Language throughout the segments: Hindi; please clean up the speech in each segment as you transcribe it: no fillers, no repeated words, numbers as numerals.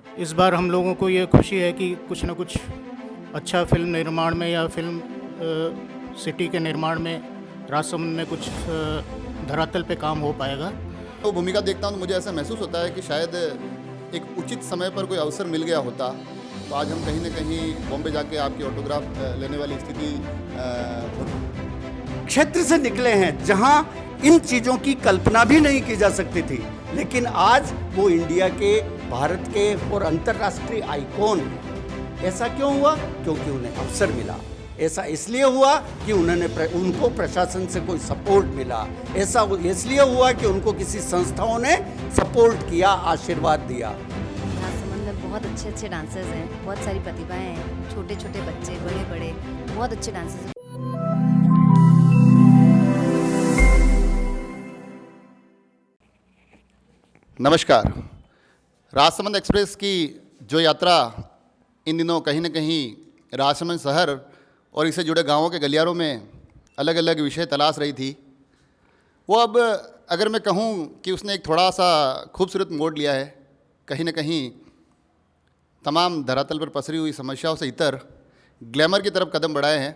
इस बार हम लोगों को ये खुशी है कि कुछ न कुछ अच्छा फिल्म निर्माण में या फिल्म सिटी के निर्माण में राजसमंद में कुछ धरातल पे काम हो पाएगा। तो भूमिका देखता हूँ तो मुझे ऐसा महसूस होता है कि शायद एक उचित समय पर कोई अवसर मिल गया होता तो आज हम कहीं न कहीं बॉम्बे जाके आपकी ऑटोग्राफ लेने वाली स्थिति होती। क्षेत्र से निकले हैं जहां इन चीज़ों की कल्पना भी नहीं की जा सकती थी, लेकिन आज वो इंडिया के, भारत के और अंतर्राष्ट्रीय आइकॉन हैं। ऐसा क्यों हुआ? क्योंकि उन्हें अवसर मिला। ऐसा इसलिए हुआ कि उनको प्रशासन से कोई सपोर्ट मिला। ऐसा इसलिए हुआ कि उनको किसी संस्थाओं ने सपोर्ट किया, आशीर्वाद दिया। राजसमंद में बहुत अच्छे अच्छे डांसर्स हैं, बहुत सारी प्रतिभाएं हैं, छोटे छोटे बच्चे, बड़े बड़े, बहुत अच्छे डांसर्स हैं। नमस्कार। राजसमंद एक्सप्रेस की जो यात्रा इन दिनों कहीं न कहीं राजसमंद शहर और इससे जुड़े गांवों के गलियारों में अलग अलग विषय तलाश रही थी, वो अब अगर मैं कहूँ कि उसने एक थोड़ा सा खूबसूरत मोड़ लिया है। कहीं न कहीं तमाम धरातल पर पसरी हुई समस्याओं से इतर ग्लैमर की तरफ कदम बढ़ाए हैं।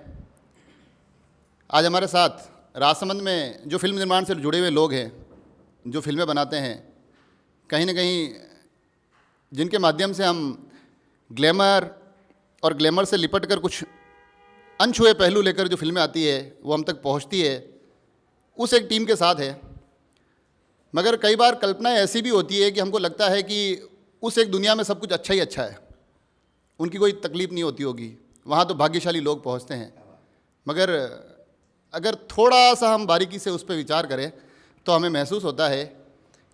आज हमारे साथ राजसमंद में जो फिल्म निर्माण से जुड़े हुए लोग हैं, जो फिल्में बनाते हैं, कहीं न कहीं जिनके माध्यम से हम ग्लैमर और ग्लैमर से लिपट कर कुछ अनछुए पहलू लेकर जो फिल्में आती है वो हम तक पहुंचती है, उस एक टीम के साथ है। मगर कई बार कल्पनाएं ऐसी भी होती है कि हमको लगता है कि उस एक दुनिया में सब कुछ अच्छा ही अच्छा है, उनकी कोई तकलीफ़ नहीं होती होगी, वहाँ तो भाग्यशाली लोग पहुँचते हैं। मगर अगर थोड़ा सा हम बारीकी से उस पर विचार करें तो हमें महसूस होता है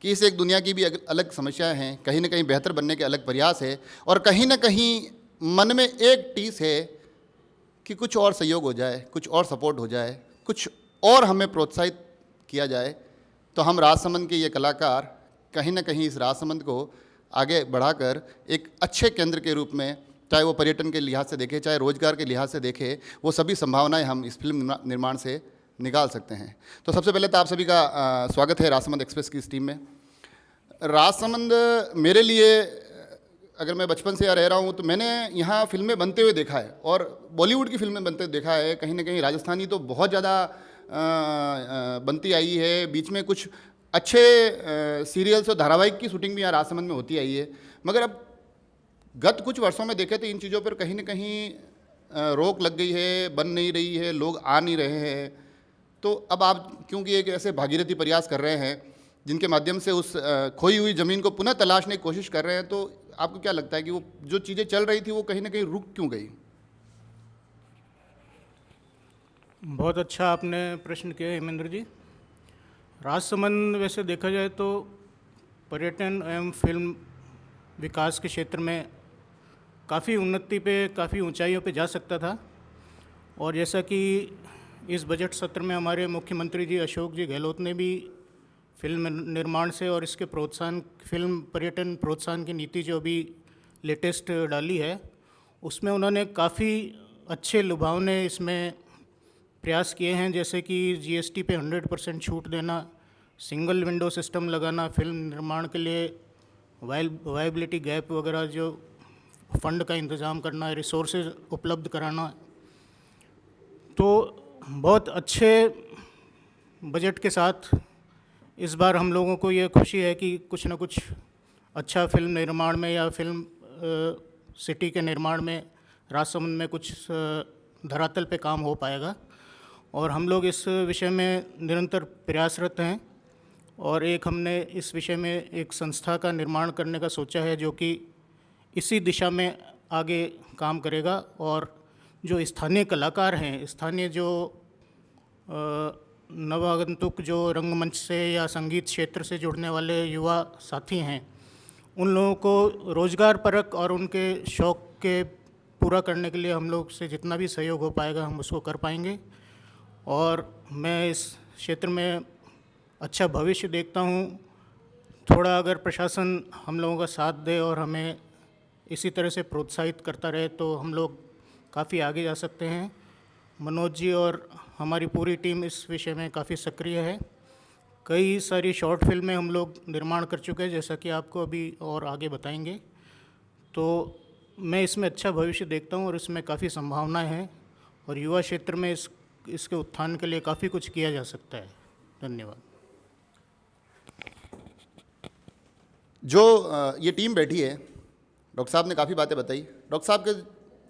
कि इस एक दुनिया की भी अलग समस्याएं हैं, कहीं ना कहीं बेहतर बनने के अलग प्रयास है और कहीं ना कहीं मन में एक टीस है कि कुछ और सहयोग हो जाए, कुछ और सपोर्ट हो जाए, कुछ और हमें प्रोत्साहित किया जाए। तो हम राजसमंद के ये कलाकार कहीं ना कहीं इस राजसमंद को आगे बढ़ाकर एक अच्छे केंद्र के रूप में, चाहे वो पर्यटन के लिहाज से देखें, चाहे रोजगार के लिहाज से देखें, वो सभी संभावनाएं हम इस फिल्म निर्माण से निकाल सकते हैं। तो सबसे पहले तो आप सभी का स्वागत है राजसमंद एक्सप्रेस की इस टीम में। राजसमंद मेरे लिए, अगर मैं बचपन से यहाँ रह रहा हूँ तो मैंने यहाँ फिल्में बनते हुए देखा है और बॉलीवुड की फिल्में बनते देखा है। कहीं ना कहीं राजस्थानी तो बहुत ज़्यादा बनती आई है, बीच में कुछ अच्छे सीरियल्स और धारावाहिक की शूटिंग भी यहाँ राजसमंद में होती आई है। मगर अब गत कुछ वर्षों में देखे तो इन चीज़ों पर कहीं ना कहीं रोक लग गई है, बन नहीं रही है, लोग आ नहीं रहे हैं। तो अब आप क्योंकि एक ऐसे भागीरथी प्रयास कर रहे हैं जिनके माध्यम से उस खोई हुई ज़मीन को पुनः तलाशने की कोशिश कर रहे हैं, तो आपको क्या लगता है कि वो जो चीज़ें चल रही थी वो कहीं ना कहीं रुक क्यों गई? बहुत अच्छा आपने प्रश्न किया हेमेंद्र जी। राजसमंद वैसे देखा जाए तो पर्यटन एवं फिल्म विकास के क्षेत्र में काफ़ी उन्नति पे, काफ़ी ऊंचाइयों पे जा सकता था। और जैसा कि इस बजट सत्र में हमारे मुख्यमंत्री जी अशोक जी गहलोत ने भी फिल्म निर्माण से और इसके प्रोत्साहन, फिल्म पर्यटन प्रोत्साहन की नीति जो अभी लेटेस्ट डाली है, उसमें उन्होंने काफ़ी अच्छे लुभावने इसमें प्रयास किए हैं। जैसे कि जीएसटी पे 100% छूट देना, सिंगल विंडो सिस्टम लगाना, फिल्म निर्माण के लिए वायबिलिटी गैप वगैरह जो फंड का इंतज़ाम करना, रिसोर्सेज उपलब्ध कराना। तो बहुत अच्छे बजट के साथ इस बार हम लोगों को ये खुशी है कि कुछ न कुछ अच्छा फिल्म निर्माण में या फिल्म सिटी के निर्माण में राजसमंद में कुछ धरातल पे काम हो पाएगा। और हम लोग इस विषय में निरंतर प्रयासरत हैं और एक हमने इस विषय में एक संस्था का निर्माण करने का सोचा है जो कि इसी दिशा में आगे काम करेगा। और जो स्थानीय कलाकार हैं, स्थानीय जो नवागंतुक जो रंगमंच से या संगीत क्षेत्र से जुड़ने वाले युवा साथी हैं, उन लोगों को रोज़गार परक और उनके शौक़ के पूरा करने के लिए हम लोग से जितना भी सहयोग हो पाएगा हम उसको कर पाएंगे। और मैं इस क्षेत्र में अच्छा भविष्य देखता हूँ। थोड़ा अगर प्रशासन हम लोगों का साथ दे और हमें इसी तरह से प्रोत्साहित करता रहे तो हम लोग काफ़ी आगे जा सकते हैं। मनोज जी और हमारी पूरी टीम इस विषय में काफ़ी सक्रिय है। कई सारी शॉर्ट फिल्में हम लोग निर्माण कर चुके हैं, जैसा कि आपको अभी और आगे बताएंगे। तो मैं इसमें अच्छा भविष्य देखता हूँ और इसमें काफ़ी संभावनाएं हैं और युवा क्षेत्र में इसके उत्थान के लिए काफ़ी कुछ किया जा सकता है। धन्यवाद। जो ये टीम बैठी है, डॉक्टर साहब ने काफ़ी बातें बताई। डॉक्टर साहब के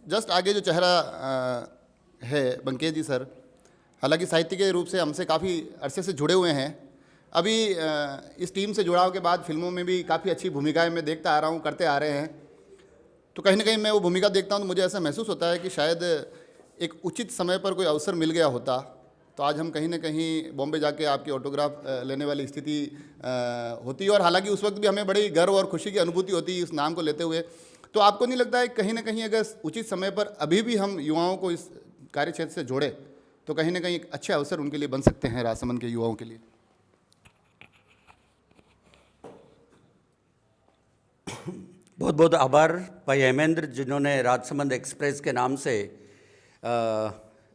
जस्ट आगे जो चेहरा है बंकेश जी सर, हालांकि साहित्य के रूप से हमसे काफ़ी अरसे से जुड़े हुए हैं। अभी इस टीम से जुड़ाव के बाद फिल्मों में भी काफ़ी अच्छी भूमिकाएं मैं देखता आ रहा हूँ, करते आ रहे हैं। तो कहीं ना कहीं मैं वो भूमिका देखता हूँ तो मुझे ऐसा महसूस होता है कि शायद एक उचित समय पर कोई अवसर मिल गया होता तो आज हम कहीं ना कहीं बॉम्बे जाके आपकी ऑटोग्राफ लेने वाली स्थिति होती। और हालांकि उस वक्त भी हमें बड़ी गर्व और खुशी की अनुभूति होती इस नाम को लेते हुए। तो आपको नहीं लगता है कहीं ना कहीं अगर उचित समय पर अभी भी हम युवाओं को इस कार्य क्षेत्र से जोड़े तो कहीं ना कहीं एक अच्छे अवसर उनके लिए बन सकते हैं राजसमंद के युवाओं के लिए? बहुत बहुत आभार भाई हेमेंद्र, जिन्होंने राजसमंद एक्सप्रेस के नाम से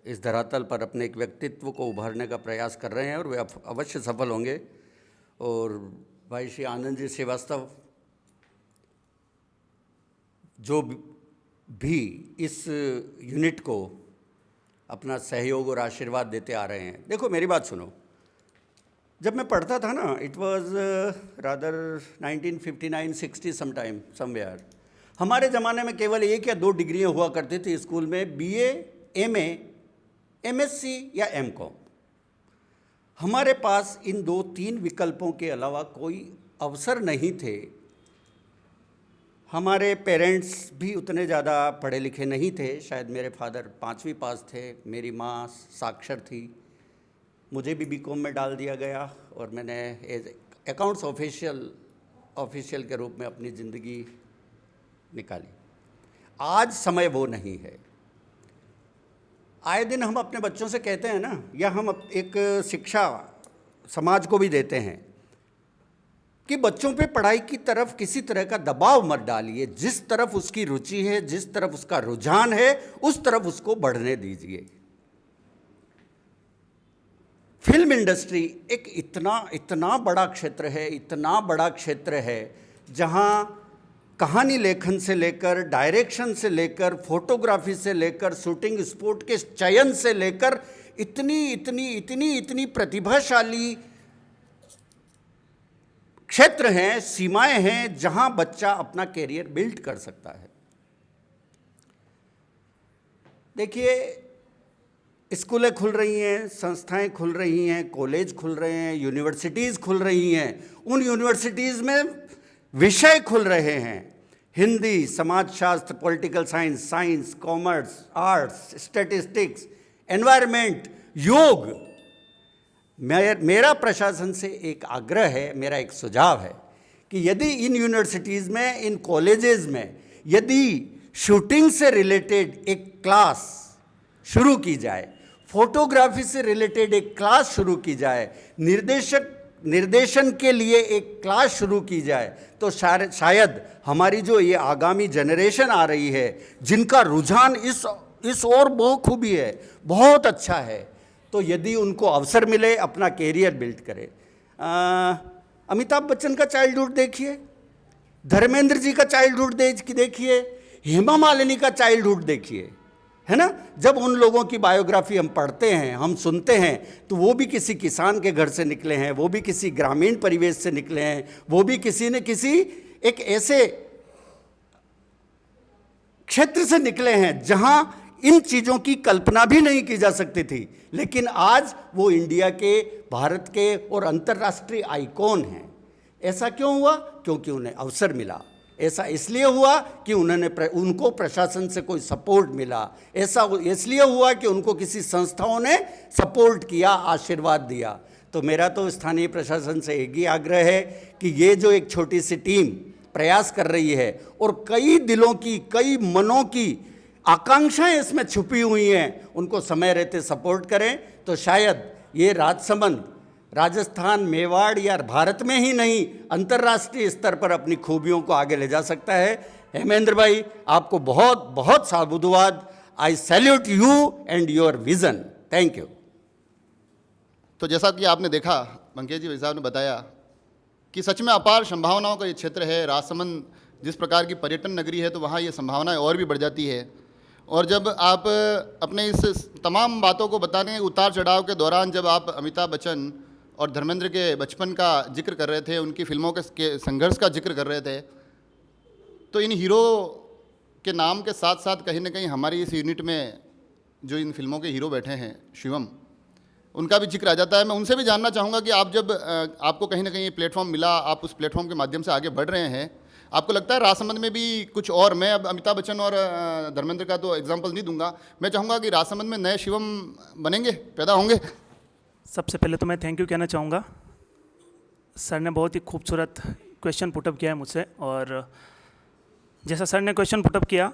इस धरातल पर अपने एक व्यक्तित्व को उभारने का प्रयास कर रहे हैं और वे अवश्य सफल होंगे। और भाई श्री आनंद जी श्रीवास्तव जो भी इस यूनिट को अपना सहयोग और आशीर्वाद देते आ रहे हैं। देखो मेरी बात सुनो, जब मैं पढ़ता था ना, इट वाज रादर 1959-60 समवेयर, हमारे ज़माने में केवल 1 या 2 डिग्रियाँ हुआ करती थी स्कूल में, BA, MA, MSc या MCom। हमारे पास इन 2-3 विकल्पों के अलावा कोई अवसर नहीं थे। हमारे पेरेंट्स भी उतने ज़्यादा पढ़े लिखे नहीं थे, शायद मेरे फादर 5वीं पास थे, मेरी माँ साक्षर थी। मुझे भी BCom में डाल दिया गया और मैंने एज अकाउंट्स ऑफिशियल के रूप में अपनी ज़िंदगी निकाली। आज समय वो नहीं है। आए दिन हम अपने बच्चों से कहते हैं ना, या हम एक शिक्षा समाज को भी देते हैं कि बच्चों पे पढ़ाई की तरफ किसी तरह का दबाव मत डालिए। जिस तरफ उसकी रुचि है, जिस तरफ उसका रुझान है, उस तरफ उसको बढ़ने दीजिए। फिल्म इंडस्ट्री एक इतना बड़ा क्षेत्र है जहां कहानी लेखन से लेकर, डायरेक्शन से लेकर, फोटोग्राफी से लेकर, शूटिंग स्पॉट के चयन से लेकर इतनी प्रतिभाशाली क्षेत्र हैं, सीमाएं हैं जहां बच्चा अपना कैरियर बिल्ड कर सकता है। देखिए, स्कूलें खुल रही हैं, संस्थाएं खुल रही हैं, कॉलेज खुल रहे हैं, यूनिवर्सिटीज़ खुल रही हैं। उन यूनिवर्सिटीज़ में विषय खुल रहे हैं, हिंदी, समाजशास्त्र, political science, commerce, arts, statistics, environment, योग। मेरा प्रशासन से एक आग्रह है, मेरा एक सुझाव है कि यदि इन यूनिवर्सिटीज़ में, इन कॉलेजेस में यदि शूटिंग से रिलेटेड एक क्लास शुरू की जाए, फोटोग्राफी से रिलेटेड एक क्लास शुरू की जाए, निर्देशन के लिए एक क्लास शुरू की जाए, तो शायद हमारी जो ये आगामी जनरेशन आ रही है, जिनका रुझान इस ओर बहुत खूबी है, बहुत अच्छा है, तो यदि उनको अवसर मिले अपना कैरियर बिल्ड करे। अमिताभ बच्चन का चाइल्डहुड देखिए, धर्मेंद्र जी का चाइल्डहुड देखिए, हेमा मालिनी का चाइल्डहुड देखिए, है ना। जब उन लोगों की बायोग्राफी हम पढ़ते हैं, हम सुनते हैं, तो वो भी किसी किसान के घर से निकले हैं, वो भी किसी ग्रामीण परिवेश से निकले हैं, वो भी किसी न किसी एक ऐसे क्षेत्र से निकले हैं जहां इन चीज़ों की कल्पना भी नहीं की जा सकती थी, लेकिन आज वो इंडिया के, भारत के और अंतर्राष्ट्रीय आइकॉन हैं। ऐसा क्यों हुआ? क्योंकि उन्हें अवसर मिला। ऐसा इसलिए हुआ कि उनको प्रशासन से कोई सपोर्ट मिला। ऐसा इसलिए हुआ कि उनको किसी संस्थाओं ने सपोर्ट किया, आशीर्वाद दिया। तो मेरा तो स्थानीय प्रशासन से एक ही आग्रह है कि ये जो एक छोटी सी टीम प्रयास कर रही है और कई दिलों की, कई मनों की आकांक्षाएं इसमें छुपी हुई हैं, उनको समय रहते सपोर्ट करें, तो शायद ये राजसमंद राजस्थान, मेवाड़ या भारत में ही नहीं, अंतर्राष्ट्रीय स्तर पर अपनी खूबियों को आगे ले जा सकता है। हेमेंद्र भाई, आपको बहुत बहुत साधुवाद। आई salute you and your vision. Thank you. तो जैसा कि आपने देखा, बंकेश जी साहब ने बताया कि सच में अपार संभावनाओं का ये क्षेत्र है। राजसमंद जिस प्रकार की पर्यटन नगरी है तो वहाँ ये संभावनाएं और भी बढ़ जाती है। और जब आप अपने इस तमाम बातों को बताने उतार चढ़ाव के दौरान जब आप अमिताभ बच्चन और धर्मेंद्र के बचपन का जिक्र कर रहे थे, उनकी फिल्मों के संघर्ष का जिक्र कर रहे थे, तो इन हीरो के नाम के साथ साथ कहीं ना कहीं हमारी इस यूनिट में जो इन फिल्मों के हीरो बैठे हैं शिवम, उनका भी जिक्र आ जाता है। मैं उनसे भी जानना चाहूँगा कि आप जब आपको कहीं ना कहीं प्लेटफॉर्म मिला, आप उस प्लेटफॉर्म के माध्यम से आगे बढ़ रहे हैं, आपको लगता है राजसमंद में भी कुछ और, मैं अब अमिताभ बच्चन और धर्मेंद्र का तो एग्जांपल नहीं दूंगा, मैं चाहूँगा कि राजसमंद में नए शिवम बनेंगे, पैदा होंगे? सबसे पहले तो मैं थैंक यू कहना चाहूँगा। सर ने बहुत ही खूबसूरत क्वेश्चन पुटअप किया है मुझसे, और जैसा सर ने क्वेश्चन पुटअप किया,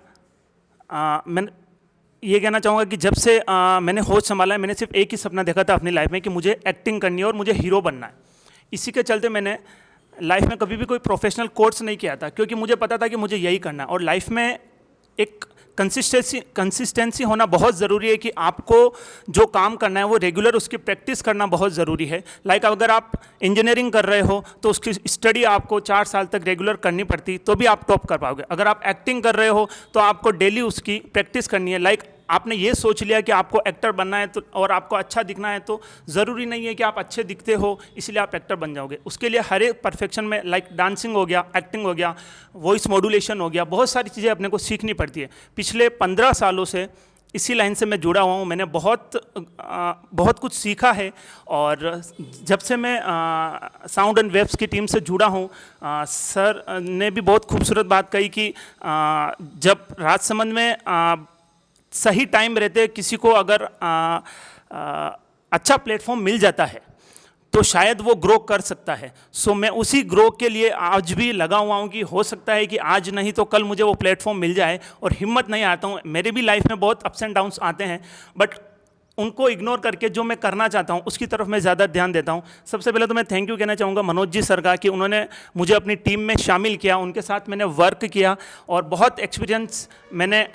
मैं ये कहना चाहूँगा कि जब से मैंने होश संभाला है, मैंने सिर्फ एक ही सपना देखा था अपनी लाइफ में कि मुझे एक्टिंग करनी है और मुझे हीरो बनना है। इसी के चलते मैंने लाइफ में कभी भी कोई प्रोफेशनल कोर्स नहीं किया था, क्योंकि मुझे पता था कि मुझे यही करना है। और लाइफ में एक कंसिस्टेंसी होना बहुत ज़रूरी है कि आपको जो काम करना है वो रेगुलर उसकी प्रैक्टिस करना बहुत ज़रूरी है। लाइक अगर आप इंजीनियरिंग कर रहे हो तो उसकी स्टडी आपको 4 साल तक रेगुलर करनी पड़ती, तो भी आप टॉप कर पाओगे। अगर आप एक्टिंग कर रहे हो तो आपको डेली उसकी प्रैक्टिस करनी है। लाइक आपने ये सोच लिया कि आपको एक्टर बनना है तो, और आपको अच्छा दिखना है, तो ज़रूरी नहीं है कि आप अच्छे दिखते हो इसलिए आप एक्टर बन जाओगे। उसके लिए हर एक परफेक्शन में, लाइक डांसिंग हो गया, एक्टिंग हो गया, वॉइस मॉड्यूलेशन हो गया, बहुत सारी चीज़ें अपने को सीखनी पड़ती है। पिछले 15 सालों से इसी लाइन से मैं जुड़ा हुआ हूँ। मैंने बहुत कुछ सीखा है, और जब से मैं साउंड एंड वेब्स की टीम से जुड़ा हूँ, सर ने भी बहुत खूबसूरत बात कही कि जब राजसमंद में सही टाइम रहते किसी को अगर अच्छा प्लेटफॉर्म मिल जाता है तो शायद वो ग्रो कर सकता है। सो मैं उसी ग्रो के लिए आज भी लगा हुआ हूँ कि हो सकता है कि आज नहीं तो कल मुझे वो प्लेटफॉर्म मिल जाए, और हिम्मत नहीं आता हूँ। मेरे भी लाइफ में बहुत अप्स एंड डाउन्स आते हैं, बट उनको इग्नोर करके जो मैं करना चाहता हूँ उसकी तरफ मैं ज़्यादा ध्यान देता हूँ। सबसे पहले तो मैं थैंक यू कहना चाहूँगा मनोज जी सर का कि उन्होंने मुझे अपनी टीम में शामिल किया, उनके साथ मैंने वर्क किया और बहुत एक्सपीरियंस मैंने,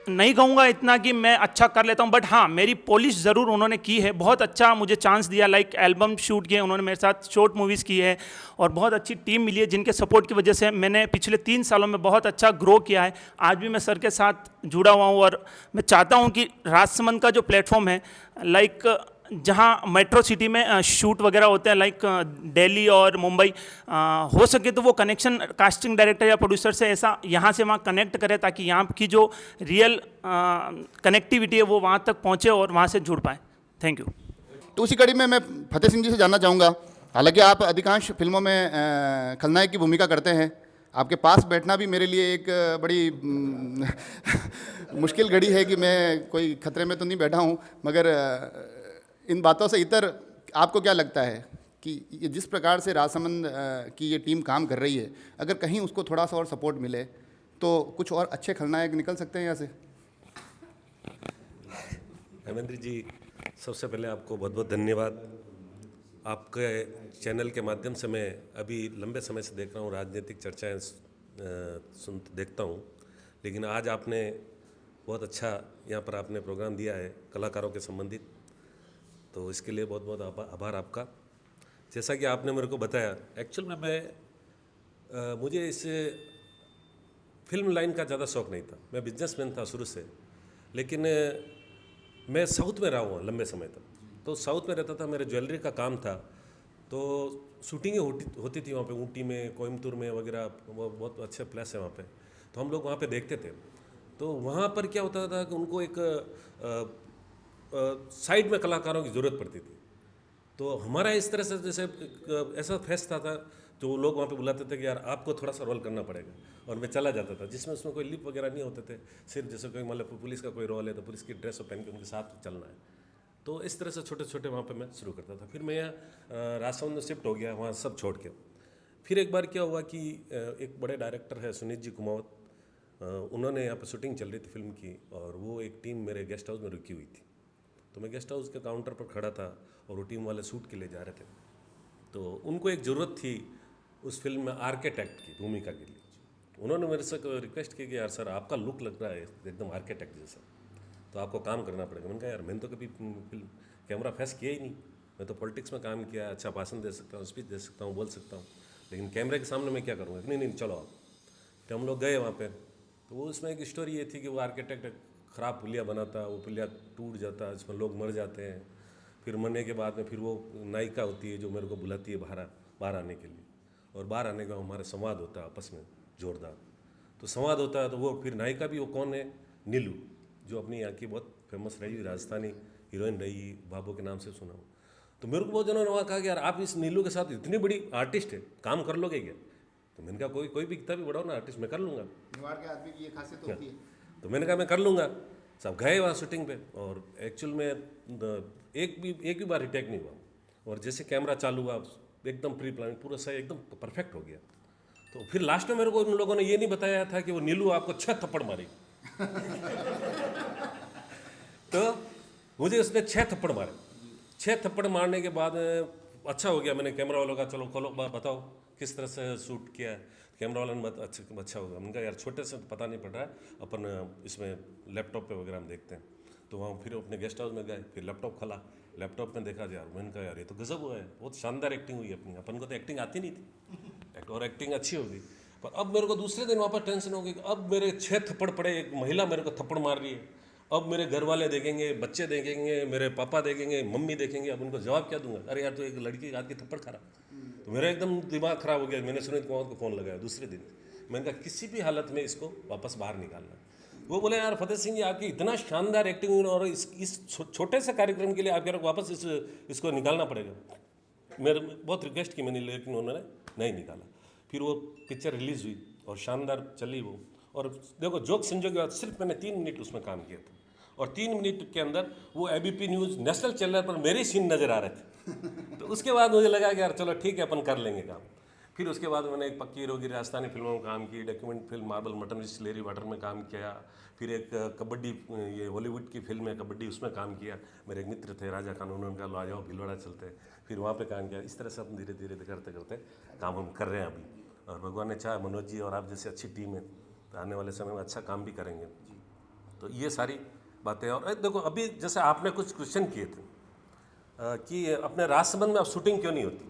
नहीं कहूँगा इतना कि मैं अच्छा कर लेता हूँ, बट हाँ मेरी पॉलिश ज़रूर उन्होंने की है। बहुत अच्छा मुझे चांस दिया, लाइक एल्बम शूट किए उन्होंने मेरे साथ, शॉर्ट मूवीज़ की है, और बहुत अच्छी टीम मिली है जिनके सपोर्ट की वजह से मैंने पिछले 3 सालों में बहुत अच्छा ग्रो किया है। आज भी मैं सर के साथ जुड़ा हुआ हूँ, और मैं चाहता हूँ कि राजसमंद का जो प्लेटफॉर्म है, लाइक जहाँ मेट्रो सिटी में शूट वगैरह होते हैं, लाइक दिल्ली और मुंबई, हो सके तो वो कनेक्शन कास्टिंग डायरेक्टर या प्रोड्यूसर से ऐसा यहाँ से वहाँ कनेक्ट करे, ताकि यहाँ की जो रियल कनेक्टिविटी है वो वहाँ तक पहुँचे और वहाँ से जुड़ पाए। Thank you. तो उसी कड़ी में मैं फतेह सिंह जी से जानना चाहूँगा, हालांकि आप अधिकांश फिल्मों में खलनायक की भूमिका करते हैं, आपके पास बैठना भी मेरे लिए एक बड़ी मुश्किल घड़ी है कि मैं कोई खतरे में तो नहीं बैठा हूँ, मगर इन बातों से इतर आपको क्या लगता है कि ये जिस प्रकार से राजसमंद की ये टीम काम कर रही है, अगर कहीं उसको थोड़ा सा और सपोर्ट मिले तो कुछ और अच्छे खलनायक निकल सकते हैं यहाँ से? हेमेंद्र जी, सबसे पहले आपको बहुत बहुत धन्यवाद। आपके चैनल के माध्यम से मैं अभी लंबे समय से देख रहा हूँ, राजनीतिक चर्चाएं देखता हूँ, लेकिन आज आपने बहुत अच्छा यहाँ पर आपने प्रोग्राम दिया है कलाकारों के संबंधित, तो इसके लिए बहुत बहुत आभार आपका। जैसा कि आपने मेरे को बताया, एक्चुअल में मैं मुझे इस फिल्म लाइन का ज़्यादा शौक़ नहीं था, मैं बिजनेसमैन था शुरू से, लेकिन मैं साउथ में रहा हुआ लंबे समय तक, तो साउथ में रहता था, मेरे ज्वेलरी का काम था, तो शूटिंगें होती थी वहाँ पे ऊटी में, कोयम्बतूर में वगैरह, वो बहुत अच्छे प्लेस है वहाँ पे, तो हम लोग वहाँ पे देखते थे। तो वहाँ पर क्या होता था कि उनको एक साइड में कलाकारों की ज़रूरत पड़ती थी, तो हमारा इस तरह से जैसे ऐसा फेस्ट था जो लोग वहाँ पे बुलाते थे कि यार आपको थोड़ा सा रोल करना पड़ेगा, और मैं चला जाता था, जिसमें उसमें कोई लिप वगैरह नहीं होते थे, सिर्फ जैसे कोई मतलब पुलिस का कोई रोल है तो पुलिस की ड्रेस पहन के उनके साथ चलना है, तो इस तरह से छोटे छोटे वहाँ पे मैं शुरू करता था। फिर मैं यहाँ राजसमंद में शिफ्ट हो गया, वहाँ सब छोड़ के। फिर एक बार क्या हुआ कि एक बड़े डायरेक्टर है सुनीत जी कुमावत, उन्होंने यहाँ पर शूटिंग चल रही थी फिल्म की, और वो एक टीम मेरे गेस्ट हाउस में रुकी हुई थी, तो मैं गेस्ट हाउस के काउंटर पर खड़ा था और वो टीम वाले शूट के लिए जा रहे थे, तो उनको एक ज़रूरत थी उस फिल्म में आर्किटेक्ट की भूमिका के लिए। उन्होंने मेरे से रिक्वेस्ट की कि यार सर आपका लुक लग रहा है एकदम आर्किटेक्ट जैसा, तो आपको काम करना पड़ेगा। मैंने कहा यार मैंने तो कभी फिल्म कैमरा फेस किया ही नहीं, मैं तो पॉलिटिक्स में काम किया, अच्छा भाषण दे सकता हूँ, स्पीच दे सकता हूँ, बोल सकता हूँ, लेकिन कैमरे के सामने मैं क्या करूँगा। नहीं नहीं चलो आप। तो हम लोग गए वहाँ पे, तो वो उसमें एक स्टोरी ये थी कि वो आर्किटेक्ट ख़राब पुलिया बनाता, वो पुलिया टूट जाता, इसमें लोग मर जाते हैं। फिर मरने के बाद में फिर वो नायिका होती है जो मेरे को बुलाती है बाहर आने के लिए, और बाहर आने का हमारे संवाद होता है आपस में जोरदार। तो संवाद होता है, तो वो फिर नायिका भी वो कौन है, नीलू, जो अपनी यहाँ की बहुत फेमस रही, राजस्थानी हीरोइन रही, बाबू के नाम से सुना हूँ। तो मेरे को बहुत जनों ने वहाँ कहा कि यार आप इस नीलू के साथ इतनी बड़ी आर्टिस्ट है, काम कर लोगे क्या? तो मैंने कहा कोई भी कितना भी बड़ा हो ना आर्टिस्ट, मैं कर लूँगा। मेवाड़ के आदमी की ये खासियत होती है। तो मैंने कहा मैं कर लूँगा। सब गए वहाँ शूटिंग पे, और एक्चुअल में एक भी बार रिटेक नहीं हुआ, और जैसे कैमरा चालू हुआ एकदम प्री प्लानिंग पूरा सही एकदम परफेक्ट हो गया। तो फिर लास्ट में मेरे को उन लोगों ने ये नहीं बताया था कि वो नीलू आपको 6 थप्पड़ मारेगी। तो मुझे उसने 6 थप्पड़ मारे। 6 थप्पड़ मारने के बाद अच्छा हो गया। मैंने कैमरा वालों का चलो खोलो बताओ किस तरह से शूट किया है। कैमरा वाला ने अच्छा होगा। मैंने कहा यार छोटे से पता नहीं पड़ रहा है, अपन इसमें लैपटॉप पे वगैरह हम देखते हैं। तो वहाँ फिर अपने गेस्ट हाउस में गए, फिर लैपटॉप खोला, लैपटॉप में देखा यार, मैंने कहा यार ये तो गजब हुआ है, बहुत शानदार एक्टिंग हुई अपनी। अपन को तो एक्टिंग आती नहीं थी, और एक्टिंग अच्छी हो गई। पर अब मेरे को दूसरे दिन वापस टेंशन हो गई, अब मेरे 6 थप्पड़ पड़े, एक महिला मेरे को थप्पड़ मार रही है। अब मेरे घर वाले देखेंगे, बच्चे देखेंगे, मेरे पापा देखेंगे, मम्मी देखेंगे, अब उनको जवाब क्या दूंगा? अरे यार तो एक लड़की के हाथ की थप्पड़ खा रहा। तो मेरा एकदम दिमाग खराब हो गया। मैंने सुनीत कुमार को फ़ोन लगाया दूसरे दिन। मैंने कहा किसी भी हालत में इसको वापस बाहर निकालना। वो बोले यार फतेह सिंह जी आपकी इतना शानदार एक्टिंग हुई, और इस छोटे से कार्यक्रम के लिए आप कह रहे हो वापस इसको निकालना पड़ेगा। मेरे बहुत रिक्वेस्ट की मैंने, लेकिन उन्होंने नहीं निकाला। फिर वो पिक्चर रिलीज़ हुई और शानदार चली वो। और देखो जोक संजोग के बाद सिर्फ मैंने 3 मिनट उसमें काम किया था, और 3 मिनट के अंदर वो ABP न्यूज़ नेशनल चैनल पर मेरे सीन नज़र आ रहे थे। तो उसके बाद मुझे लगा कि यार चलो ठीक है अपन कर लेंगे काम। फिर उसके बाद मैंने एक पक्की हीरो की राजस्थानी फिल्मों में काम की, डॉक्यूमेंट फिल्म मार्बल मटन विच लेरी वाटर में काम किया, फिर एक कबड्डी, ये हॉलीवुड की फिल्म है कबड्डी, उसमें काम किया। मेरे एक मित्र थे राजा खान, उन्होंने कहा लो आ जाओ भीलवाड़ा चलते हैं, फिर वहाँ पे काम किया। इस तरह से हम धीरे धीरे करते करते काम हम कर रहे हैं अभी। और भगवान ने चाहा मनोज जी और आप जैसे अच्छी टीम है तो आने वाले समय में अच्छा काम भी करेंगे। तो ये सारी बातें। और देखो अभी जैसे आपने कुछ क्वेश्चन किए थे कि अपने राजसमंद में अब शूटिंग क्यों नहीं होती,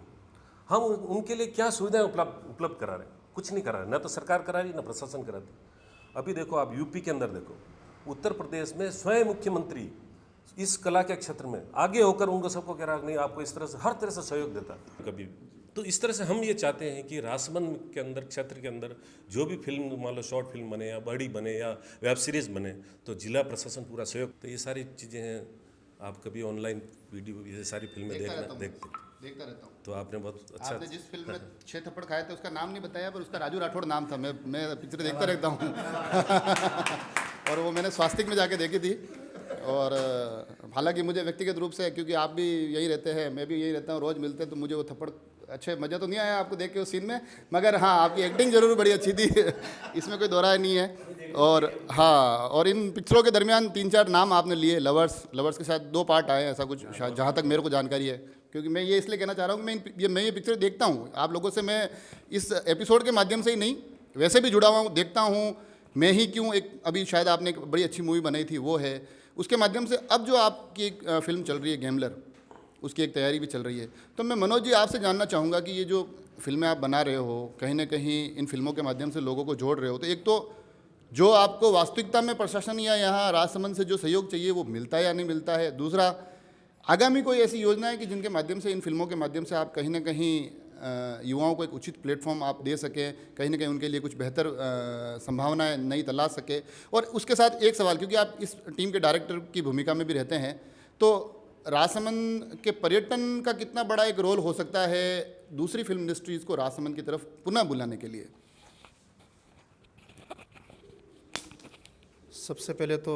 हम उनके लिए क्या सुविधाएं उपलब्ध करा रहे हैं? कुछ नहीं करा रहे, ना तो सरकार करा रही ना प्रशासन करा रही। अभी देखो आप यूपी के अंदर देखो, उत्तर प्रदेश में स्वयं मुख्यमंत्री इस कला के क्षेत्र में आगे होकर उनको सबको कह रहा नहीं आपको इस तरह से हर तरह से सहयोग देता कभी। तो इस तरह से हम ये चाहते हैं कि राजसमंद के अंदर क्षेत्र के अंदर जो भी फिल्म मान लो शॉर्ट फिल्म बने या बड़ी बने या वेब सीरीज़ बने तो जिला प्रशासन पूरा सहयोग। तो ये सारी चीज़ें हैं। आप कभी ऑनलाइन वीडियो ये सारी फिल्में देखता रहता हूँ। तो आपने बहुत अच्छा। आपने जिस फिल्म में 6 थप्पड़ खाए थे उसका नाम नहीं बताया, पर उसका राजू राठौड़ नाम था। मैं पिक्चर देखता रहता हूँ। और वो मैंने स्वास्तिक में जाके देखी थी। और हालांकि मुझे व्यक्तिगत रूप से, क्योंकि आप भी यही रहते हैं, मैं भी यही रहता हूँ, रोज़ मिलते हैं, तो मुझे वो थप्पड़ अच्छे मज़ा तो नहीं आया आपको देख के उस सीन में, मगर हाँ आपकी एक्टिंग ज़रूर बड़ी अच्छी थी। इसमें कोई दोहराय नहीं है। और हाँ, और इन पिक्चरों के दरमियान 3-4 नाम आपने लिए। लवर्स के साथ 2 पार्ट आए ऐसा कुछ, जहाँ तक मेरे को जानकारी है। क्योंकि मैं ये इसलिए कहना चाह रहा हूँ कि मैं ये पिक्चर देखता हूँ आप लोगों से, मैं इस एपिसोड के माध्यम से ही नहीं वैसे भी जुड़ा हुआ हूँ, देखता हूँ। मैं ही क्यों, एक अभी शायद आपने एक बड़ी अच्छी मूवी बनाई थी वो है, उसके माध्यम से अब जो आपकी एक फिल्म चल रही है गैम्बलर, उसकी एक तैयारी भी चल रही है। तो मैं मनोज जी आपसे जानना चाहूँगा कि ये जो फिल्में आप बना रहे हो, कहीं ना कहीं इन फिल्मों के माध्यम से लोगों को जोड़ रहे हो, तो एक तो जो आपको वास्तविकता में प्रशासन या यहाँ राजसमंद से जो सहयोग चाहिए वो मिलता है या नहीं मिलता है? दूसरा, आगामी कोई ऐसी योजना है कि जिनके माध्यम से, इन फिल्मों के माध्यम से आप कहीं ना कहीं युवाओं को एक उचित प्लेटफॉर्म आप दे सकें, कहीं ना कहीं उनके लिए कुछ बेहतर संभावनाएं नई तलाश सके? और उसके साथ एक सवाल, क्योंकि आप इस टीम के डायरेक्टर की भूमिका में भी रहते हैं, तो राजसमंद के पर्यटन का कितना बड़ा एक रोल हो सकता है दूसरी फिल्म इंडस्ट्रीज़ को राजसमंद की तरफ पुनः बुलाने के लिए? सबसे पहले तो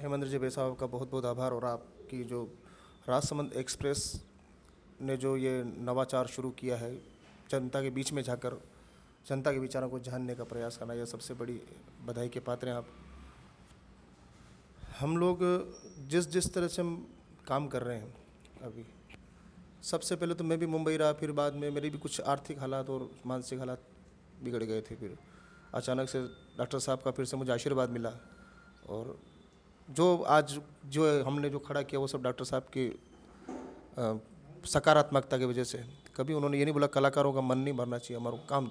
हेमेंद्र जी भाई साहब का बहुत बहुत आभार। और आपकी जो राजसमंद एक्सप्रेस ने जो ये नवाचार शुरू किया है, जनता के बीच में जाकर जनता के विचारों को जानने का प्रयास करना, यह सबसे बड़ी बधाई के पात्र हैं आप। हम लोग जिस तरह से हम काम कर रहे हैं अभी, सबसे पहले तो मैं भी मुंबई रहा, फिर बाद में मेरे भी कुछ आर्थिक हालात और मानसिक हालात बिगड़ गए थे। फिर अचानक से डॉक्टर साहब का फिर से मुझे आशीर्वाद मिला, और जो आज जो हमने जो खड़ा किया वो सब डॉक्टर साहब की सकारात्मकता की वजह से। कभी उन्होंने ये नहीं बोला कलाकारों का मन नहीं भरना चाहिए, हमारा काम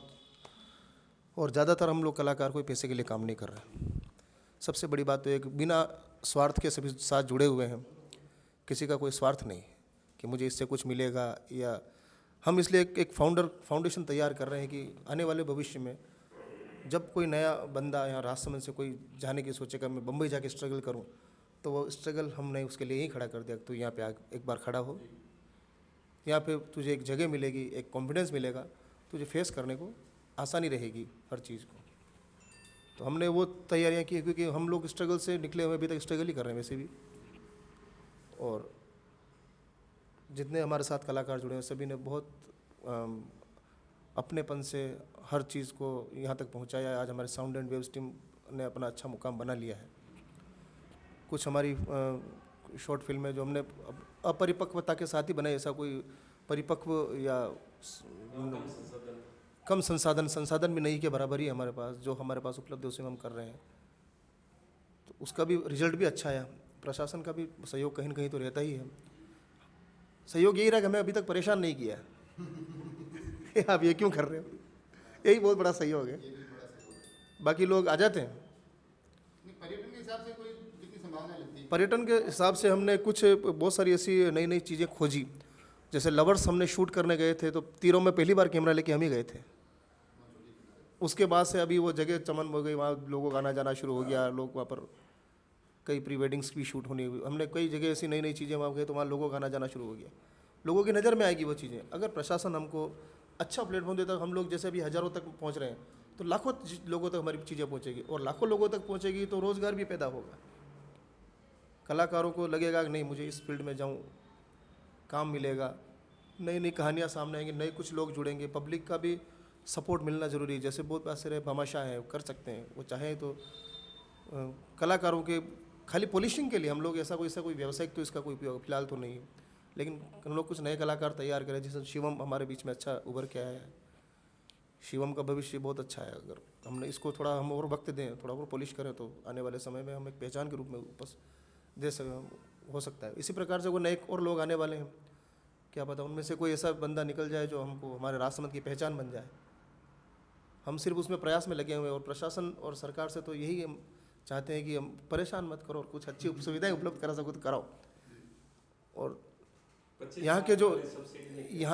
और ज़्यादातर हम लोग कलाकार कोई पैसे के लिए काम नहीं कर रहे हैं। सबसे बड़ी बात तो एक बिना स्वार्थ के सभी साथ जुड़े हुए हैं, किसी का कोई स्वार्थ नहीं कि मुझे इससे कुछ मिलेगा, या हम इसलिए एक फाउंडेशन तैयार कर रहे हैं कि आने वाले भविष्य में जब कोई नया बंदा यहाँ राजसमंद से कोई जाने की सोचेगा मैं बम्बई जाके स्ट्रगल करूँ, तो वो स्ट्रगल हमने उसके लिए ही खड़ा कर दिया। तो यहाँ पे एक बार खड़ा हो, यहाँ पे तुझे एक जगह मिलेगी, एक कॉन्फिडेंस मिलेगा, तुझे फेस करने को आसानी रहेगी हर चीज़ को। तो हमने वो तैयारियाँ की, क्योंकि हम लोग स्ट्रगल से निकले हुए, अभी तक स्ट्रगल ही कर रहे हैं वैसे भी। और जितने हमारे साथ कलाकार जुड़े हैं सभी ने बहुत अपनेपन से हर चीज़ को यहाँ तक पहुँचाया है। आज हमारे साउंड एंड वेव्स टीम ने अपना अच्छा मुकाम बना लिया है। कुछ हमारी शॉर्ट फिल्में जो हमने अपरिपक्वता के साथ ही बनाई, ऐसा कोई परिपक्व या कम संसाधन भी नहीं के बराबर ही हमारे पास, जो हमारे पास उपलब्ध है उसे हम कर रहे हैं। तो उसका भी रिजल्ट भी अच्छा आया। प्रशासन का भी सहयोग कहीं न कहीं तो रहता ही है। सहयोग यही रहा कि हमें अभी तक परेशान नहीं किया है। आप ये क्यों कर रहे हो, यही बहुत बड़ा सहयोग है। बाकी लोग आ जाते हैं। पर्यटन के हिसाब से कोई कितनी संभावना लगती है? पर्यटन के हिसाब से हमने कुछ बहुत सारी ऐसी नई नई चीज़ें खोजी। जैसे लवर्स हमने शूट करने गए थे, तो तीरों में पहली बार कैमरा लेके हम ही गए थे। उसके बाद से अभी वो जगह चमन हो गई, वहाँ लोगों का आना जाना शुरू हो गया। लोग वहाँ पर कई प्री वेडिंग्स भी शूट होनी हुई। हमने कई जगह ऐसी नई नई चीज़ें वहाँ गए तो वहाँ लोगों का आना जाना शुरू हो गया। लोगों की नज़र में आएगी वो चीज़ें। अगर प्रशासन हमको अच्छा प्लेटफॉर्म देता, हम लोग जैसे अभी हज़ारों तक पहुँच रहे हैं, तो लाखों लोगों तक हमारी चीज़ें पहुँचेगी, और लाखों लोगों तक पहुँचेगी तो रोज़गार भी पैदा होगा। कलाकारों को लगेगा कि नहीं मुझे इस फील्ड में जाऊँ, काम मिलेगा, नई नई कहानियाँ सामने आएंगी, नए कुछ लोग जुड़ेंगे। पब्लिक का भी सपोर्ट मिलना ज़रूरी है। जैसे बहुत पैसे रहे भामाशाह हैं, कर सकते हैं, वो चाहें तो कलाकारों के खाली पॉलिशिंग के लिए हम लोग ऐसा कोई व्यावसायिक तो इसका कोई उपयोग फिलहाल तो नहीं है, लेकिन हम लोग कुछ नए कलाकार तैयार करें। जैसे शिवम हमारे बीच में अच्छा उभर के आया है। शिवम का भविष्य बहुत अच्छा है। अगर हमने इसको थोड़ा हम और वक्त दें, थोड़ा और पॉलिश करें, तो आने वाले समय में हम एक पहचान के रूप में वापस दे सकें, हो सकता है। इसी प्रकार से वो नए और लोग आने वाले हैं, क्या पता उनमें से कोई ऐसा बंदा निकल जाए जो हमको हमारे राजसमंद की पहचान बन जाए। हम सिर्फ उसमें प्रयास में लगे हुए हैं, और प्रशासन और सरकार से तो यही हम चाहते हैं कि हम परेशान मत करो, और कुछ अच्छी सुविधाएं उपलब्ध करा सको तो कराओ। और यहाँ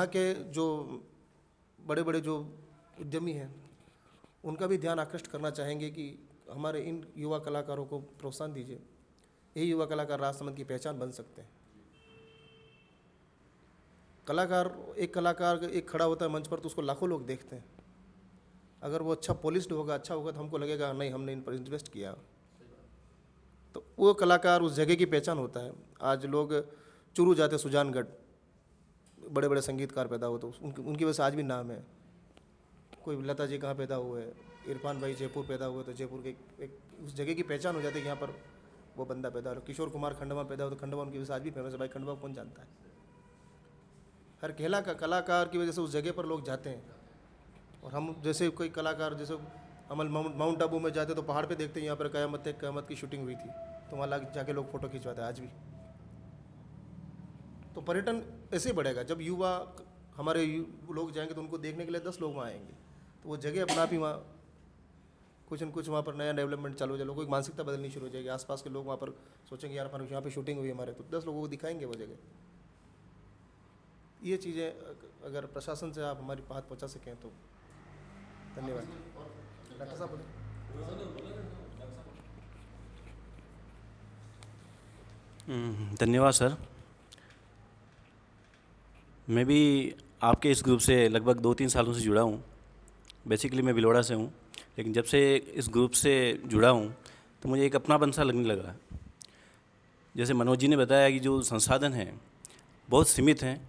के जो बड़े बड़े जो उद्यमी हैं उनका भी ध्यान आकृष्ट करना चाहेंगे कि हमारे इन युवा कलाकारों को प्रोत्साहन दीजिए। यही युवा कलाकार राजसमंद की पहचान बन सकते हैं। एक कलाकार एक खड़ा होता है मंच पर तो उसको लाखों लोग देखते हैं। अगर वो अच्छा पॉलिश्ड होगा, अच्छा होगा, तो हमको लगेगा नहीं हमने इन पर इन्वेस्ट किया, तो वो कलाकार उस जगह की पहचान होता है। आज लोग चुरू जाते, सुजानगढ़, बड़े बड़े संगीतकार पैदा हो, तो उनकी वजह से आज भी नाम है। कोई लता जी कहाँ पैदा हुए, इरफान भाई जयपुर पैदा हुए, तो जयपुर के एक उस जगह की पहचान हो जाती है कि यहाँ पर वो बंदा पैदा हो। किशोर कुमार खंडवा पैदा हो, तो खंडवा उनकी वजह से आज भी फेमस है। भाई खंडवा कौन जानता है। हर खेला का कलाकार की वजह से उस जगह पर लोग जाते हैं। और हम जैसे कोई कलाकार, जैसे हम माउंट आबू में जाते तो पहाड़ पे देखते हैं यहाँ पर क़यामत की शूटिंग हुई थी, तो वहाँ जाके लोग फ़ोटो खिंचवाते हैं आज भी। तो पर्यटन ऐसे ही बढ़ेगा। जब युवा हमारे लोग जाएंगे तो उनको देखने के लिए 10 लोग वहाँ आएंगे, तो वो जगह अपना भी वहाँ कुछ न कुछ वहाँ पर नया डेवलपमेंट चालू हो जाए। लोगों की मानसिकता बदलनी शुरू हो जाएगी। आसपास के लोग वहाँ पर सोचेंगे यार यहाँ पे शूटिंग हुई हमारे, तो 10 लोगों को दिखाएंगे वो जगह। ये चीज़ें अगर प्रशासन से आप हमारी बात पहुँचा सकें तो धन्यवाद। डॉक्टर साहब बोले। धन्यवाद सर। मैं भी आपके इस ग्रुप से लगभग 2-3 सालों से जुड़ा हूँ। बेसिकली मैं बिलोड़ा से हूँ, लेकिन जब से इस ग्रुप से जुड़ा हूँ तो मुझे एक अपनापन सा लगने लगा। जैसे मनोज जी ने बताया कि जो संसाधन हैं बहुत सीमित हैं,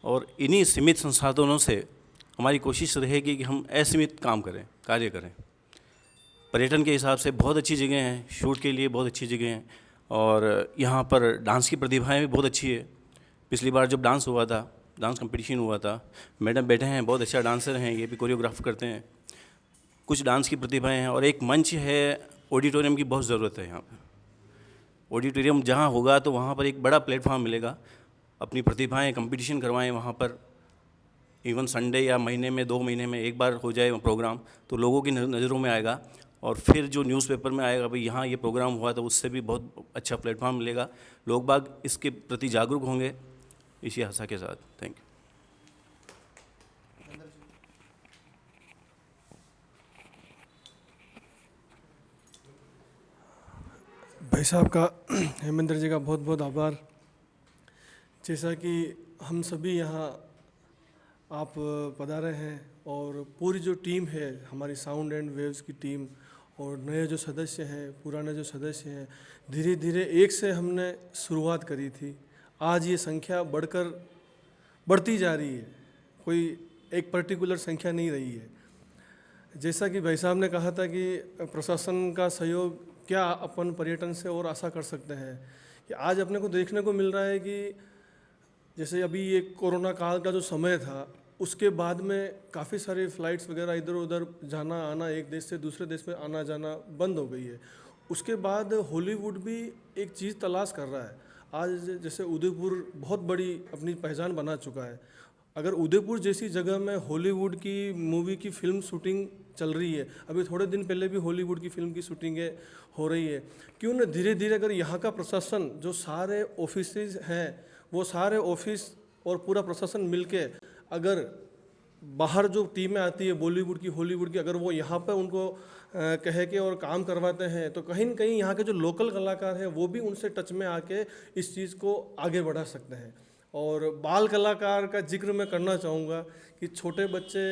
और इन्हीं सीमित संसाधनों से हमारी कोशिश रहेगी कि हम असीमित काम करें, कार्य करें। पर्यटन के हिसाब से बहुत अच्छी जगह हैं, शूट के लिए बहुत अच्छी जगह हैं, और यहाँ पर डांस की प्रतिभाएं भी बहुत अच्छी है। पिछली बार जब डांस हुआ था, डांस कंपटीशन हुआ था, मैडम बैठे हैं, बहुत अच्छा डांसर हैं, ये भी कोरियोग्राफ करते हैं। कुछ डांस की प्रतिभाएं हैं, और एक मंच है, ऑडिटोरियम की बहुत ज़रूरत है यहाँ पर। ऑडिटोरियम जहाँ होगा तो वहाँ पर एक बड़ा प्लेटफॉर्म मिलेगा, अपनी प्रतिभाएं कंपटीशन करवाएं वहाँ पर, इवन संडे या महीने में 2 महीने में एक बार हो जाए प्रोग्राम, तो लोगों की नज़रों में आएगा, और फिर जो न्यूज़पेपर में आएगा भाई यहाँ ये प्रोग्राम हुआ, तो उससे भी बहुत अच्छा प्लेटफॉर्म मिलेगा, लोग बाग इसके प्रति जागरूक होंगे, इसी आशा के साथ। Thank you. भाई साहब का, हेमेंद्र जी का बहुत बहुत आभार। जैसा कि हम सभी यहाँ आप पधारे हैं, और पूरी जो टीम है हमारी साउंड एंड वेव्स की टीम, और नए जो सदस्य हैं, पुराने जो सदस्य हैं, धीरे धीरे एक से हमने शुरुआत करी थी, आज ये संख्या बढ़ती जा रही है, कोई एक पर्टिकुलर संख्या नहीं रही है। जैसा कि भाई साहब ने कहा था कि प्रशासन का सहयोग क्या अपन पर्यटन से और आशा कर सकते हैं, कि आज अपने को देखने को मिल रहा है कि जैसे अभी ये कोरोना काल का जो समय था, उसके बाद में काफ़ी सारे फ़्लाइट्स वगैरह इधर उधर जाना आना, एक देश से दूसरे देश में आना जाना बंद हो गई है। उसके बाद हॉलीवुड भी एक चीज़ तलाश कर रहा है। आज जैसे उदयपुर बहुत बड़ी अपनी पहचान बना चुका है, अगर उदयपुर जैसी जगह में हॉलीवुड की मूवी की फ़िल्म शूटिंग चल रही है, अभी थोड़े दिन पहले भी हॉलीवुड की फ़िल्म की शूटिंगें हो रही है, क्यों न धीरे धीरे अगर यहाँ का प्रशासन, जो सारे ऑफिसेज हैं, वो सारे ऑफिस और पूरा प्रशासन मिलके अगर बाहर जो टीमें आती है बॉलीवुड की, हॉलीवुड की, अगर वो यहाँ पे उनको कह के और काम करवाते हैं, तो कहीं न कहीं यहाँ के जो लोकल कलाकार हैं वो भी उनसे टच में आके इस चीज़ को आगे बढ़ा सकते हैं। और बाल कलाकार का जिक्र मैं करना चाहूँगा कि छोटे बच्चे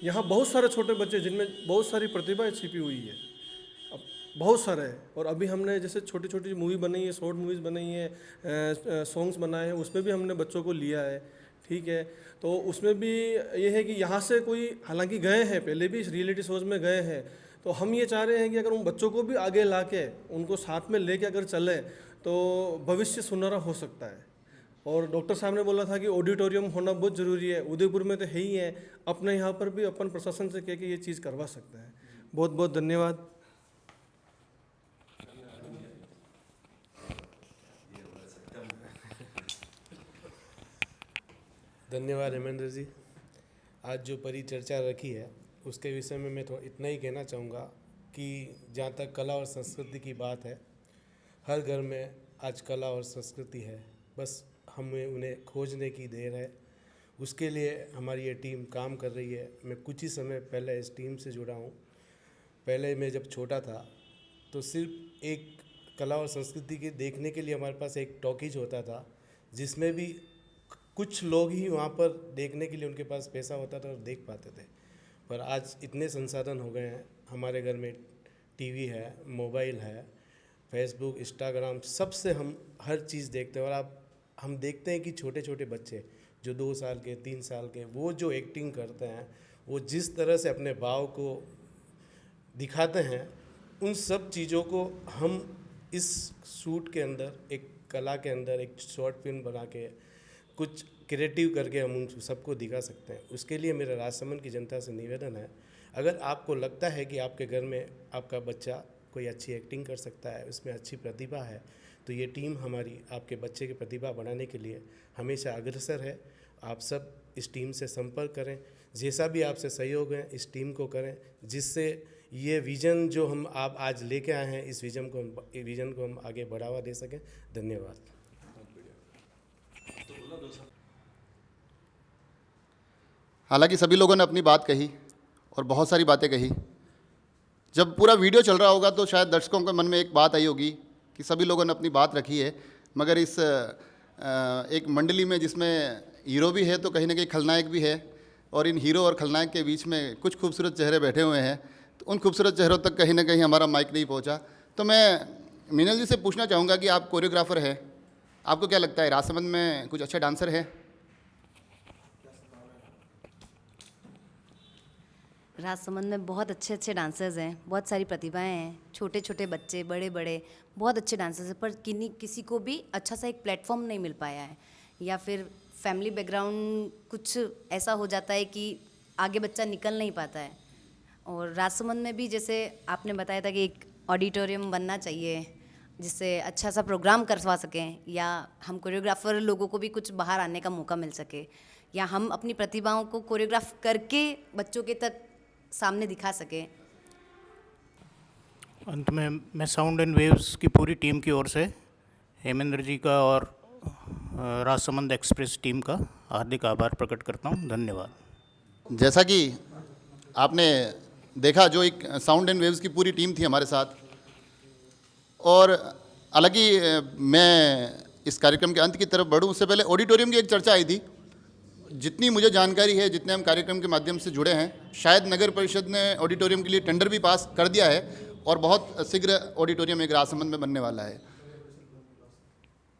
यहाँ बहुत सारे छोटे बच्चे जिनमें बहुत सारी प्रतिभाएं छिपी हुई है, अब बहुत सारे हैं। और अभी हमने जैसे छोटी छोटी मूवी बनाई है, शॉर्ट मूवीज़ बनाई है, सॉन्ग्स बनाए हैं, उसमें भी हमने बच्चों को लिया है, ठीक है। तो उसमें भी ये है कि यहाँ से कोई, हालांकि गए हैं पहले भी इस रियलिटी शोज़ में गए हैं, तो हम ये चाह रहे हैं कि अगर उन बच्चों को भी आगे ला के उनको साथ में लेके अगर चलें तो भविष्य सुनहरा हो सकता है। और डॉक्टर साहब ने बोला था कि ऑडिटोरियम होना बहुत ज़रूरी है, उदयपुर में तो है ही है, अपने यहाँ पर भी अपन प्रशासन से कह के ये चीज़ करवा सकते हैं। बहुत बहुत धन्यवाद। धन्यवाद हेमेंद्र जी। आज जो परिचर्चा रखी है उसके विषय में मैं इतना ही कहना चाहूँगा कि जहाँ तक कला और संस्कृति की बात है, हर घर में आज कला और संस्कृति है, बस हमें उन्हें खोजने की देर है। उसके लिए हमारी ये टीम काम कर रही है। मैं कुछ ही समय पहले इस टीम से जुड़ा हूँ। पहले मैं जब छोटा था तो सिर्फ एक कला और संस्कृति के देखने के लिए हमारे पास एक टॉकीज होता था, जिसमें भी कुछ लोग ही वहाँ पर देखने के लिए उनके पास पैसा होता था और देख पाते थे। पर आज इतने संसाधन हो गए हैं, हमारे घर में टीवी है, मोबाइल है, फेसबुक, इंस्टाग्राम, सबसे हम हर चीज़ देखते हैं। और अब हम देखते हैं कि छोटे छोटे बच्चे जो 2 साल के, 3 साल के, वो जो एक्टिंग करते हैं, वो जिस तरह से अपने भाव को दिखाते हैं, उन सब चीज़ों को हम इस शूट के अंदर, एक कला के अंदर एक शॉर्ट फिल्म बना के कुछ क्रिएटिव करके हम उन सबको दिखा सकते हैं। उसके लिए मेरा राजसमंद की जनता से निवेदन है, अगर आपको लगता है कि आपके घर में आपका बच्चा कोई अच्छी एक्टिंग कर सकता है, उसमें अच्छी प्रतिभा है, तो ये टीम हमारी आपके बच्चे की प्रतिभा बढ़ाने के लिए हमेशा अग्रसर है। आप सब इस टीम से संपर्क करें, जैसा भी आपसे सहयोग है इस टीम को करें, जिससे ये विज़न जो हम आप आज लेके आए हैं, इस विज़न को हम आगे बढ़ावा दे सकें। धन्यवाद। हालांकि सभी लोगों ने अपनी बात कही और बहुत सारी बातें कही। जब पूरा वीडियो चल रहा होगा तो शायद दर्शकों के मन में एक बात आई होगी कि सभी लोगों ने अपनी बात रखी है, मगर इस एक मंडली में जिसमें हीरो भी है तो कहीं ना कहीं खलनायक भी है, और इन हीरो और खलनायक के बीच में कुछ खूबसूरत चेहरे बैठे हुए हैं, तो उन खूबसूरत चेहरों तक कहीं ना कहीं हमारा माइक नहीं पहुंचा। तो मैं मीनल जी से पूछना चाहूँगा कि आप कोरियोग्राफर हैं, आपको क्या लगता है राजसमंद में कुछ अच्छे डांसर हैं? राजसमंद में बहुत अच्छे अच्छे डांसर्स हैं, बहुत सारी प्रतिभाएं हैं, छोटे छोटे बच्चे, बड़े बड़े, बहुत अच्छे डांसर्स हैं, पर किसी को भी अच्छा सा एक प्लेटफॉर्म नहीं मिल पाया है, या फिर फैमिली बैकग्राउंड कुछ ऐसा हो जाता है कि आगे बच्चा निकल नहीं पाता है। और राजसमंद में भी जैसे आपने बताया था कि एक ऑडिटोरियम बनना चाहिए जिससे अच्छा सा प्रोग्राम करवा सकें, या हम कोरियोग्राफर लोगों को भी कुछ बाहर आने का मौका मिल सके, या हम अपनी प्रतिभाओं को कोरियोग्राफ करके बच्चों के तक सामने दिखा सकें। अंत में मैं साउंड एंड वेव्स की पूरी टीम की ओर से हेमेंद्र जी का और राजसमंद एक्सप्रेस टीम का हार्दिक आभार प्रकट करता हूँ। धन्यवाद। जैसा कि आपने देखा, जो एक साउंड एंड वेव्स की पूरी टीम थी हमारे साथ, और हालांकि मैं इस कार्यक्रम के अंत की तरफ बढ़ूं उससे पहले ऑडिटोरियम की एक चर्चा आई थी। जितनी मुझे जानकारी है, जितने हम कार्यक्रम के माध्यम से जुड़े हैं, शायद नगर परिषद ने ऑडिटोरियम के लिए टेंडर भी पास कर दिया है और बहुत शीघ्र ऑडिटोरियम एक राजसमंद में बनने वाला है।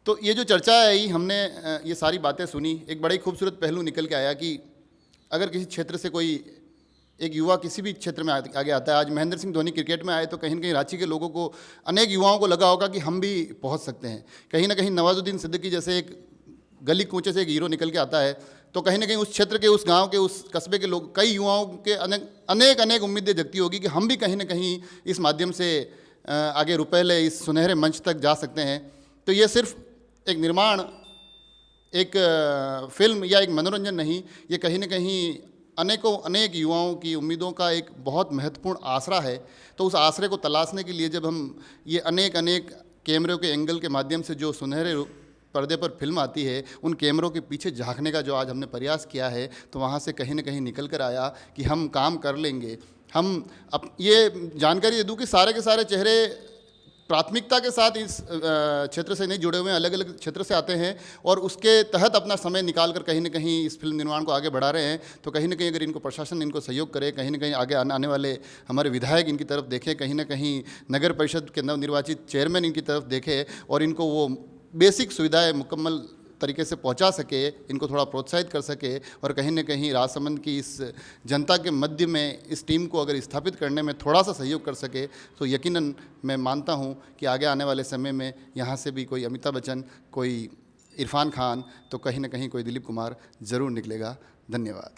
तो ये जो चर्चा आई, हमने ये सारी बातें सुनी, एक बड़ा ही खूबसूरत पहलू निकल के आया कि अगर किसी क्षेत्र से कोई एक युवा किसी भी क्षेत्र में आगे आता है, आज महेंद्र सिंह धोनी क्रिकेट में आए तो कहीं ना कहीं रांची के लोगों को, अनेक युवाओं को लगा होगा कि हम भी पहुंच सकते हैं। कहीं ना कहीं नवाजुद्दीन सिद्दीकी जैसे एक गली कूचे से एक हीरो निकल के आता है, तो कहीं ना कहीं उस क्षेत्र के, उस गांव के, उस कस्बे के लोग, कई युवाओं के अनेक उम्मीदें जगती होगी कि हम भी कहीं ना कहीं इस माध्यम से आगे रुपहले इस सुनहरे मंच तक जा सकते हैं। तो ये सिर्फ एक निर्माण, एक फिल्म या एक मनोरंजन नहीं, ये कहीं ना कहीं अनेक युवाओं की उम्मीदों का एक बहुत महत्वपूर्ण आसरा है। तो उस आसरे को तलाशने के लिए जब हम ये अनेक कैमरों के एंगल के माध्यम से जो सुनहरे पर्दे पर फिल्म आती है, उन कैमरों के पीछे झांकने का जो आज हमने प्रयास किया है, तो वहाँ से कहीं ना कहीं निकल कर आया कि हम काम कर लेंगे। हम अब ये जानकारी दे दूँ कि सारे के सारे चेहरे प्राथमिकता के साथ इस क्षेत्र से नहीं जुड़े हुए हैं, अलग अलग क्षेत्र से आते हैं और उसके तहत अपना समय निकाल कर कहीं ना कहीं इस फिल्म निर्माण को आगे बढ़ा रहे हैं। तो कहीं ना कहीं अगर इनको प्रशासन इनको सहयोग करे, कहीं ना कहीं आगे आने वाले हमारे विधायक इनकी तरफ देखें, कहीं ना कहीं नगर परिषद के नवनिर्वाचित चेयरमैन इनकी तरफ देखे और इनको वो बेसिक सुविधाएँ मुकम्मल तरीके से पहुंचा सके, इनको थोड़ा प्रोत्साहित कर सके और कहीं ना कहीं राजसमंद की इस जनता के मध्य में इस टीम को अगर स्थापित करने में थोड़ा सा सहयोग कर सके, तो यकीनन मैं मानता हूं कि आगे आने वाले समय में यहां से भी कोई अमिताभ बच्चन, कोई इरफान खान, तो कहीं ना कहीं कोई दिलीप कुमार ज़रूर निकलेगा। धन्यवाद।